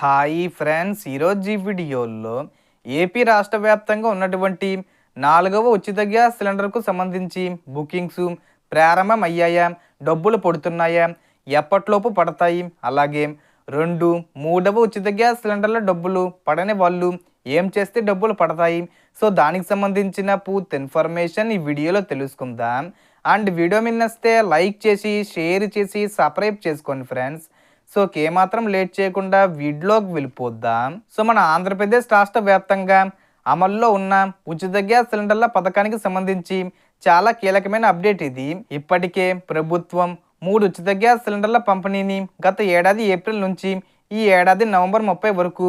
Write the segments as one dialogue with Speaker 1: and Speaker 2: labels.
Speaker 1: Hi friends, ఈరోజు ఈ వీడియోలో ఏపీ రాష్ట్ర వ్యాప్తంగా ఉన్నటువంటి 4వ ఉచిత గ్యాస్ సిలిండర్కు సంబంధించి బుకింగ్స్ ప్రారంభం అయ్యాయా, డబ్బులు పడుతున్నాయా, ఎప్పట్లోపు పడతాయి, అలాగే 2, 3వ ఉచిత గ్యాస్ సిలిండర్ల డబ్బులు పడని వాళ్ళు ఏం చేస్తే డబ్బులు పడతాయి. సో దానికి సంబంధించిన పూర్తి ఇన్ఫర్మేషన్ ఈ వీడియోలో తెలుసుకుందాం. అండ్ వీడియో మీద నచ్చితే లైక్ చేసి షేర్ చేసి సబ్స్క్రైబ్ చేసుకోండి ఫ్రెండ్స్. సో ఏమాత్రం లేట్ చేయకుండా వీడియోకి వెళ్ళిపోద్దాం. సో మన ఆంధ్రప్రదేశ్ రాష్ట్ర వ్యాప్తంగా అమల్లో ఉన్న ఉచిత గ్యాస్ సిలిండర్ల పథకానికి సంబంధించి చాలా కీలకమైన అప్డేట్ ఇది. ఇప్పటికే ప్రభుత్వం 3 ఉచిత గ్యాస్ సిలిండర్ల పంపిణీని గత ఏడాది ఏప్రిల్ నుంచి ఈ ఏడాది నవంబర్ 30 వరకు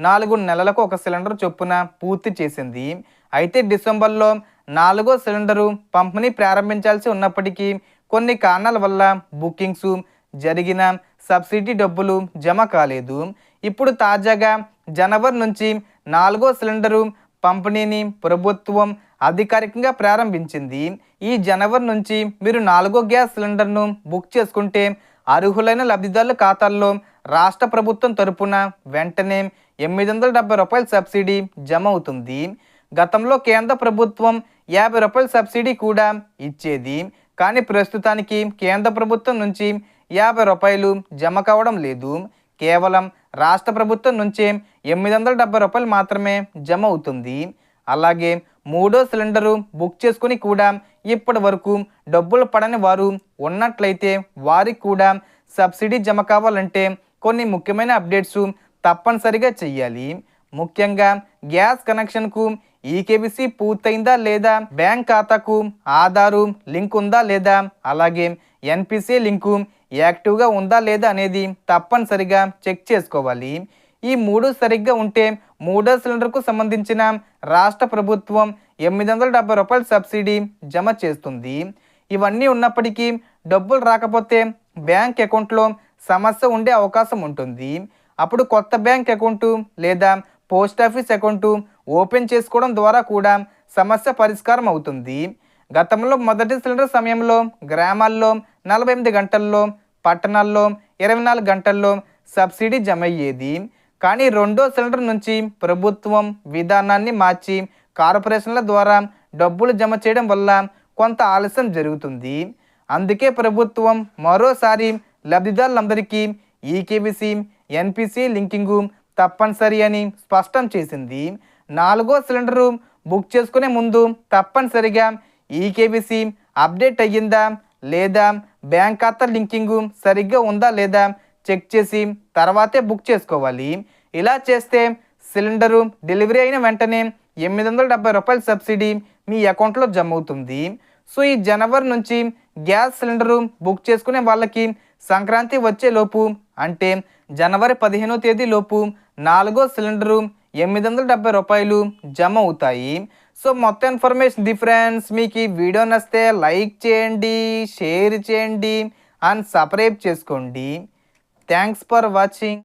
Speaker 1: 4 నెలలకు ఒక సిలిండర్ చొప్పున పూర్తి చేసింది. అయితే డిసెంబర్లో 4వ సిలిండరు పంపిణీ ప్రారంభించాల్సి ఉన్నప్పటికీ కొన్ని కారణాల వల్ల బుకింగ్స్ జరిగిన సబ్సిడీ డబ్బులు జమ కాలేదు. ఇప్పుడు తాజాగా జనవరి నుంచి 4వ సిలిండరు పంపిణీని ప్రభుత్వం అధికారికంగా ప్రారంభించింది. ఈ జనవరి నుంచి మీరు 4వ గ్యాస్ సిలిండర్ను బుక్ చేసుకుంటే అర్హులైన లబ్ధిదారుల ఖాతాల్లో రాష్ట్ర ప్రభుత్వం తరపున వెంటనే రూ. 870 సబ్సిడీ జమ అవుతుంది. గతంలో కేంద్ర ప్రభుత్వం రూ. 50 సబ్సిడీ కూడా ఇచ్చేది. కానీ ప్రస్తుతానికి కేంద్ర ప్రభుత్వం నుంచి రూ. 50 జమ కావడం లేదు. కేవలం రాష్ట్ర ప్రభుత్వం నుంచే రూ. 870 మాత్రమే జమ అవుతుంది. అలాగే 3వ సిలిండరు బుక్ చేసుకుని కూడా ఇప్పటి వరకు డబ్బులు పడని వారు ఉన్నట్లయితే వారికి కూడా సబ్సిడీ జమ కావాలంటే కొన్ని ముఖ్యమైన అప్డేట్స్ తప్పనిసరిగా చెయ్యాలి. ముఖ్యంగా గ్యాస్ కనెక్షన్కు ఈకేవీసీ పూర్తయిందా లేదా, బ్యాంక్ ఖాతాకు ఆధారు లింక్ ఉందా లేదా, అలాగే ఎన్పిసి లింకు యాక్టివ్గా ఉందా లేదా అనేది తప్పనిసరిగా చెక్ చేసుకోవాలి. ఈ 3 సరిగ్గా ఉంటే 3వ సిలిండర్కు సంబంధించిన రాష్ట్ర ప్రభుత్వం రూ. 870 సబ్సిడీ జమ చేస్తుంది. ఇవన్నీ ఉన్నప్పటికీ డబ్బులు రాకపోతే బ్యాంక్ అకౌంట్లో సమస్య ఉండే అవకాశం ఉంటుంది. అప్పుడు కొత్త బ్యాంక్ అకౌంటు లేదా పోస్ట్ ఆఫీస్ అకౌంటు ఓపెన్ చేసుకోవడం ద్వారా కూడా సమస్య పరిష్కారం అవుతుంది. గతంలో మొదటి సిలిండర్ సమయంలో గ్రామాల్లో 48 గంటల్లో, పట్టణాల్లో 24 గంటల్లో సబ్సిడీ జమ అయ్యేది. కానీ 2వ సిలిండర్ నుంచి ప్రభుత్వం విధానాన్ని మార్చి కార్పొరేషన్ల ద్వారా డబ్బులు జమ చేయడం వల్ల కొంత ఆలస్యం జరుగుతుంది. అందుకే ప్రభుత్వం మరోసారి లబ్ధిదారులందరికీ ఈకేవీసీ, ఎన్పిసి లింకింగు తప్పనిసరి అని స్పష్టం చేసింది. 4వ సిలిండరు బుక్ చేసుకునే ముందు తప్పనిసరిగా ఈకేవీసీ అప్డేట్ అయ్యిందా లేదా, బ్యాంక్ ఖాతా లింకింగు సరిగ్గా ఉందా లేదా చెక్ చేసి తర్వాతే బుక్ చేసుకోవాలి. ఇలా చేస్తే సిలిండరు డెలివరీ అయిన వెంటనే రూ. 870 సబ్సిడీ మీ అకౌంట్లో జమ అవుతుంది. సో ఈ జనవరి నుంచి గ్యాస్ సిలిండరు బుక్ చేసుకునే వాళ్ళకి సంక్రాంతి వచ్చేలోపు అంటే జనవరి 15వ తేదీ లోపు 4వ సిలిండరు రూ. 870 జమ అవుతాయి. సో మొత్తం ఇన్ఫర్మేషన్ ఫ్రెండ్స్. మీకు ఈ వీడియో నచ్చితే లైక్ చేయండి, షేర్ చేయండి అండ్ సబ్స్క్రైబ్ చేసుకోండి. Thanks for watching.